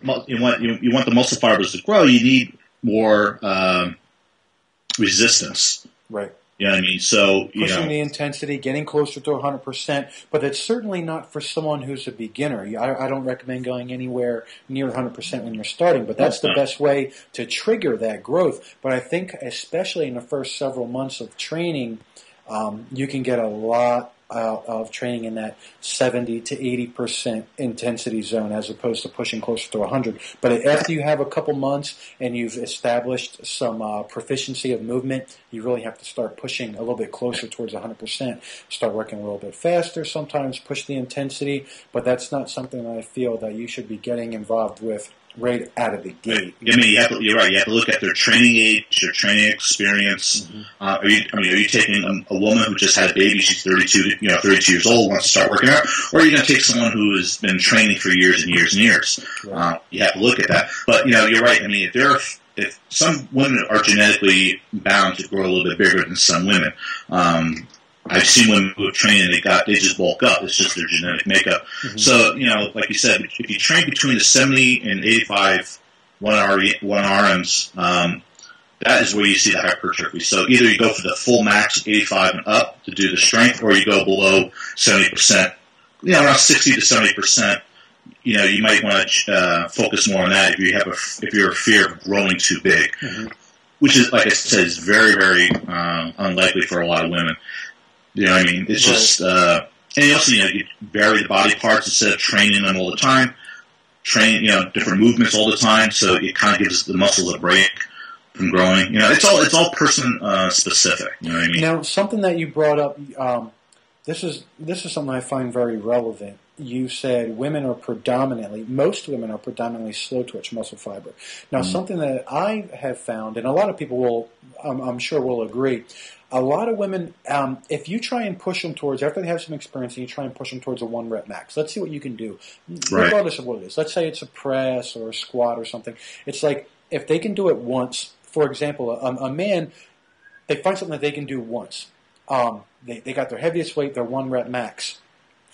you want the muscle fibers to grow, you need more resistance. Right. You know what I mean? So, pushing the intensity, getting closer to 100%, but it's certainly not for someone who's a beginner. I don't recommend going anywhere near 100% when you're starting, but that's the best way to trigger that growth. But I think especially in the first several months of training, you can get a lot of training in that 70 to 80% intensity zone as opposed to pushing closer to 100. But after you have a couple months and you've established some proficiency of movement, you really have to start pushing a little bit closer towards 100%. Start working a little bit faster, sometimes push the intensity, but that's not something that I feel that you should be getting involved with right out of the gate. I mean, you're right. You have to look at their training age, their training experience. Mm-hmm. Are you taking a woman who just had a baby? She's 32 years old, wants to start working out, or are you going to take someone who has been training for years and years and years? Right. You have to look at that. But you're right. I mean, if some women are genetically bound to grow a little bit bigger than some women. I've seen women who have trained and they just bulk up. It's just their genetic makeup. Mm-hmm. So, like you said, if you train between the 70 and 85 1RMs, that is where you see the hypertrophy. So either you go for the full max of 85 and up to do the strength, or you go below 70%, around 60 to 70%. You might want to focus more on that if you're a fear of growing too big, mm-hmm. which is, like I said, is very, very unlikely for a lot of women. You know what I mean? It's just, and you also, you vary the body parts instead of training them all the time. Train, different movements all the time, so it kind of gives the muscles a break from growing. It's all person specific. You know what I mean? Now, something that you brought up, this is something I find very relevant. You said most women are predominantly slow twitch muscle fiber. Now, mm-hmm. something that I have found, and a lot of people I'm sure will agree. A lot of women, if you try and push them towards, after they have some experience, and you try and push them towards a 1 rep max, let's see what you can do, regardless of what it is. Let's say it's a press or a squat or something. It's like, if they can do it once, for example, a man, they find something that they can do once. They got their heaviest weight, their 1 rep max.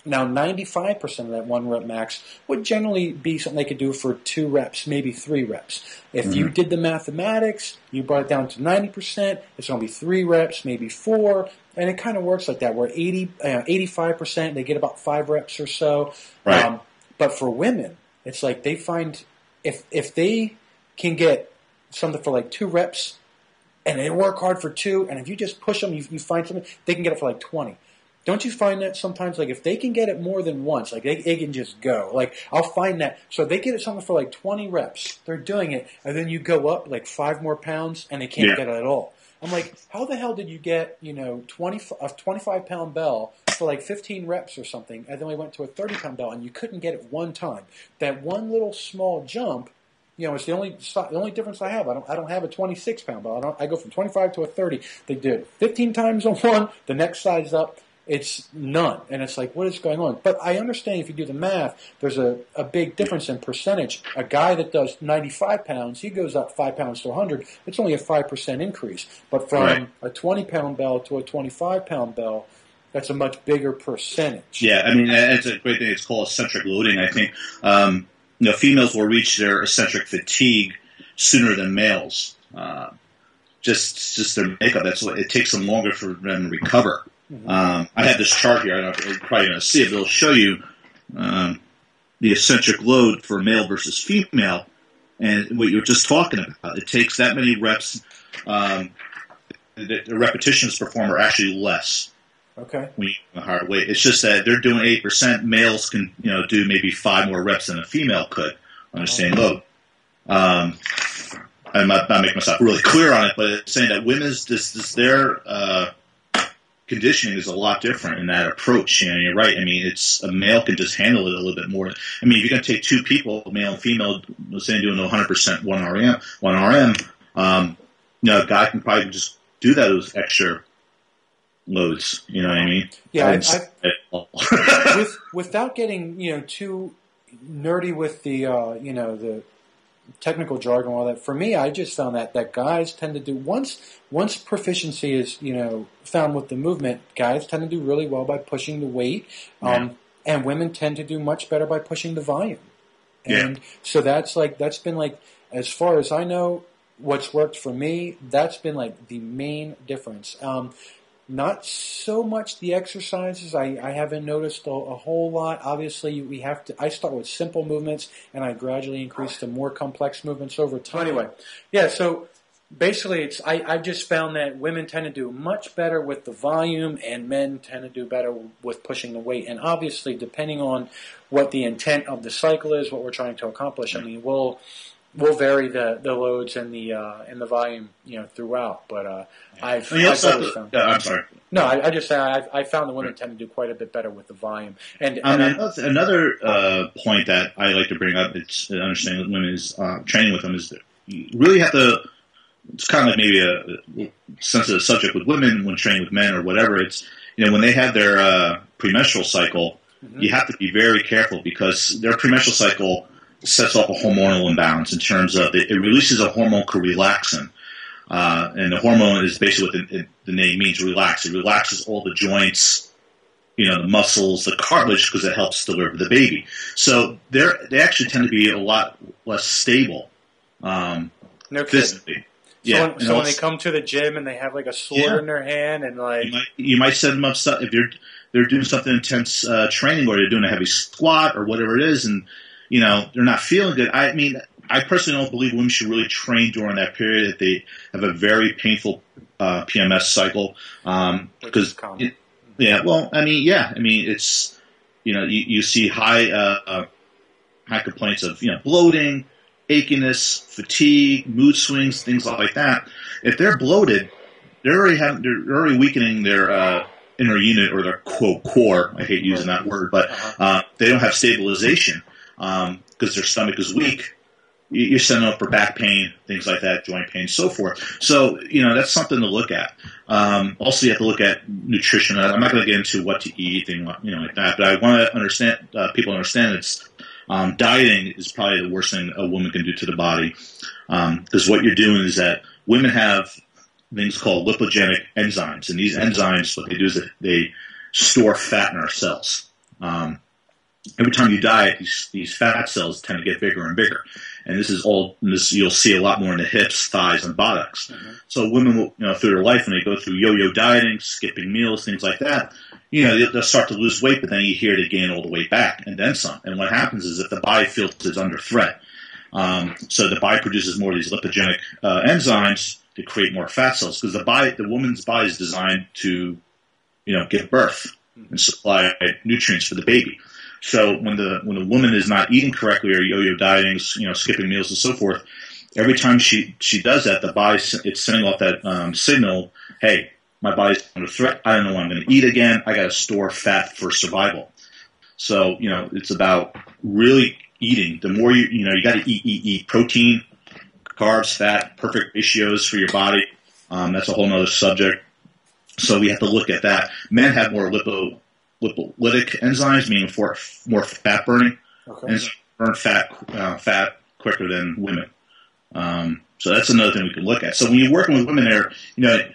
Now, 95% of that 1 rep max would generally be something they could do for 2 reps, maybe 3 reps. If mm-hmm. you did the mathematics, you brought it down to 90%, it's going to be 3 reps, maybe 4, and it kind of works like that, where 85%, they get about 5 reps or so. Right. But for women, it's like they find, if they can get something for like 2 reps, and they work hard for 2, and if you just push them, you find something, they can get it for like 20. Don't you find that sometimes, like, if they can get it more than once, like, they can just go. Like, I'll find that. So they get it something for, like, 20 reps. They're doing it. And then you go up, like, 5 more pounds, and they can't get it at all. I'm like, how the hell did you get, a 25-pound bell for, like, 15 reps or something, and then we went to a 30-pound bell, and you couldn't get it one time? That one little small jump, it's the only difference I have. I don't have a 26-pound bell. I go from 25 to a 30. They did 15 times on one, the next size up. It's none. And it's like, what is going on? But I understand if you do the math, there's a big difference in percentage. A guy that does 95 pounds, he goes up 5 pounds to 100. It's only a 5% increase. But from a 20-pound bell to a 25-pound bell, that's a much bigger percentage. Yeah, I mean, it's a great thing. It's called eccentric loading. I think females will reach their eccentric fatigue sooner than males. Just their makeup. That's what it takes them longer for them to recover. Mm-hmm. I have this chart here. I don't know if you're probably going to see it. It'll show you the eccentric load for male versus female, and what you're just talking about. It takes that many reps. The repetitions performed are actually less. Okay. When you have a higher weight, it's just that they're doing 8%. Males can do maybe 5 more reps than a female could on the same load. I'm not making myself really clear on it, but it's saying that women's their conditioning is a lot different in that approach. You're right. I mean, a male can just handle it a little bit more. I mean, if you're going to take 2 people, male and female, let's say doing 100% 1 RM, a guy can probably just do that with extra loads. You know what I mean? Yeah. Without getting too nerdy with the technical jargon and all that. For me, I just found that guys tend to do once proficiency is found with the movement, guys tend to do really well by pushing the weight, and women tend to do much better by pushing the volume. And so that's been like, as far as I know, what's worked for me, that's been like the main difference. Not so much the exercises. I haven't noticed a whole lot. Obviously, I start with simple movements, and I gradually increase to more complex movements over time. Anyway, yeah, so basically, I've just found that women tend to do much better with the volume, and men tend to do better with pushing the weight. And obviously, depending on what the intent of the cycle is, what we're trying to accomplish, I mean, we'll vary the loads and the volume, throughout. But I'm sorry. No, I just say I found the women tend to do quite a bit better with the volume. And another point that I like to bring up, it's understanding that women is training with them, is that you really have to. It's kind of like maybe a sensitive subject with women when training with men or whatever. It's when they have their premenstrual cycle, you have to be very careful because their premenstrual cycle sets off a hormonal imbalance in terms of it releases a hormone called relaxin. And the hormone is basically what the name means, relax. It relaxes all the joints, the muscles, the cartilage, because it helps deliver the baby. So they actually tend to be a lot less stable physically. So when they come to the gym and they have like a sword in their hand and like you might set them up if they're doing something intense training or they're doing a heavy squat or whatever it is, and they're not feeling good. I mean, I personally don't believe women should really train during that period if they have a very painful PMS cycle. Because it's you see high complaints of bloating, achiness, fatigue, mood swings, things like that. If they're bloated, they're already weakening their inner unit or their quote core. I hate using that word, but they don't have stabilization because their stomach is weak. You're setting up for back pain, things like that, joint pain, so forth. So that's something to look at. Also, you have to look at nutrition. I'm not going to get into what to eat, like that, but I want to understand people understand it's. Dieting is probably the worst thing a woman can do to the body, because what you're doing is that women have things called lipogenic enzymes, and these enzymes, what they do is that they store fat in our cells. Every time you diet, these fat cells tend to get bigger and bigger, and this you'll see a lot more in the hips, thighs, and buttocks. So women will, through their life, when they go through yo-yo dieting, skipping meals, things like that, they'll start to lose weight, but then you hear they gain all the weight back and then some. And what happens is that the body feels it's under threat. So the body produces more of these lipogenic enzymes to create more fat cells, because the woman's body is designed to, give birth and supply nutrients for the baby. So when the woman is not eating correctly or yo-yo dieting, skipping meals and so forth, every time she does that, the body it's sending off that signal, hey, my body's under threat. I don't know when I'm going to eat again. I got to store fat for survival. So, it's about really eating. The more you got to eat protein, carbs, fat, perfect ratios for your body. That's a whole nother subject. So we have to look at that. Men have more lipolytic enzymes, meaning for more fat burning. Okay. And burn fat quicker than women. So that's another thing we can look at. So when you're working with women there,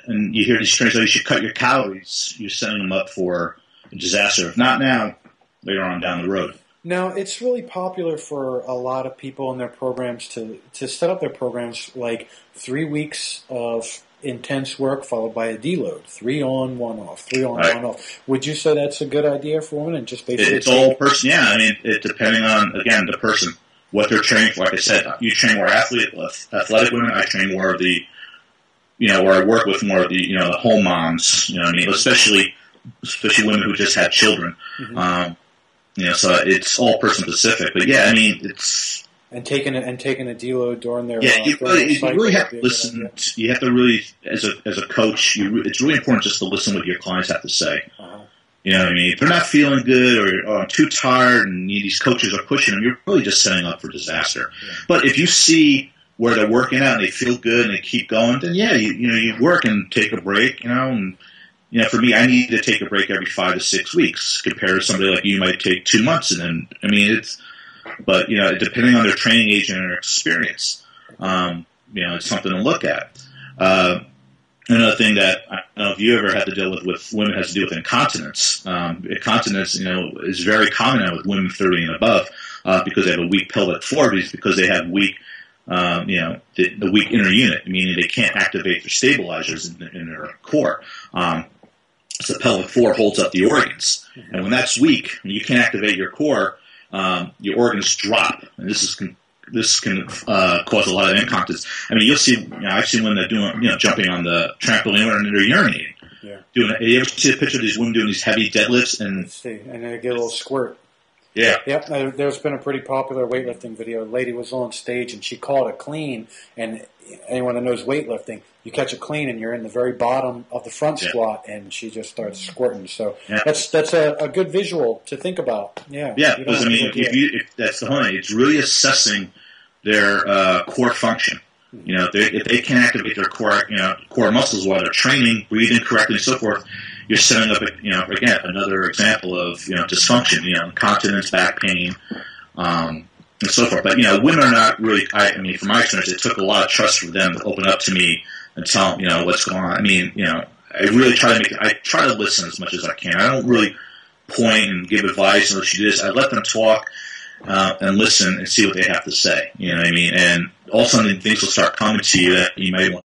and you hear these trainers, you should cut your calories. You're setting them up for a disaster. If not now, later on down the road. Now, it's really popular for a lot of people in their programs to set up their programs like 3 weeks of intense work followed by a deload. 3 on, 1 off, 3 on, 1 off. Would you say that's a good idea for women? And just basically it's all person. Yeah, I mean, depending on, again, the person. What they're training for. Like I said, you train more athletic women. I train more of the, where I work with more of the, the home moms. Especially women who just had children. Mm-hmm. So it's all person specific. But yeah, I mean, it's taking a deload during their you really have to listen. You have to really, as a coach, it's really important just to listen what your clients have to say. You know what I mean? If they're not feeling good or I'm too tired and these coaches are pushing them, you're really just setting up for disaster. Yeah. But if you see where they're working out and they feel good and they keep going, then you work and take a break, and for me, I need to take a break every 5 to 6 weeks compared to somebody like you might take 2 months. And then, but depending on their training age and their experience, it's something to look at. Another thing that I don't know if you ever had to deal with women has to do with incontinence. Incontinence, is very common now with women 30 and above. because they have a weak pelvic floor, but it's because they have weak, the weak inner unit, meaning they can't activate their stabilizers in their core. So the pelvic floor holds up the organs. And when that's weak, and you can't activate your core, your organs drop. And this can cause a lot of incontinence. I mean, you'll see, I've seen when they're doing, jumping on the trampoline and they're urinating. Yeah. You ever see a picture of these women doing these heavy deadlifts? And they get a little squirt. Yeah. Yep. There's been a pretty popular weightlifting video. A lady was on stage and she called a clean. And anyone that knows weightlifting, you catch a clean and you're in the very bottom of the front squat, and she just starts squirting. So that's a good visual to think about. Yeah. Yeah. Because if that's the whole thing. It's really assessing their core function. If they can't activate their core muscles while they're training, breathing correctly, and so forth, you're setting up, again, another example of, dysfunction, incontinence, back pain, and so forth. But, women are not really, from my experience, it took a lot of trust for them to open up to me and tell them, what's going on. I mean, I really try to listen as much as I can. I don't really point and give advice and let you do this. I let them talk and listen and see what they have to say. You know what I mean? And all of a sudden things will start coming to you that you may want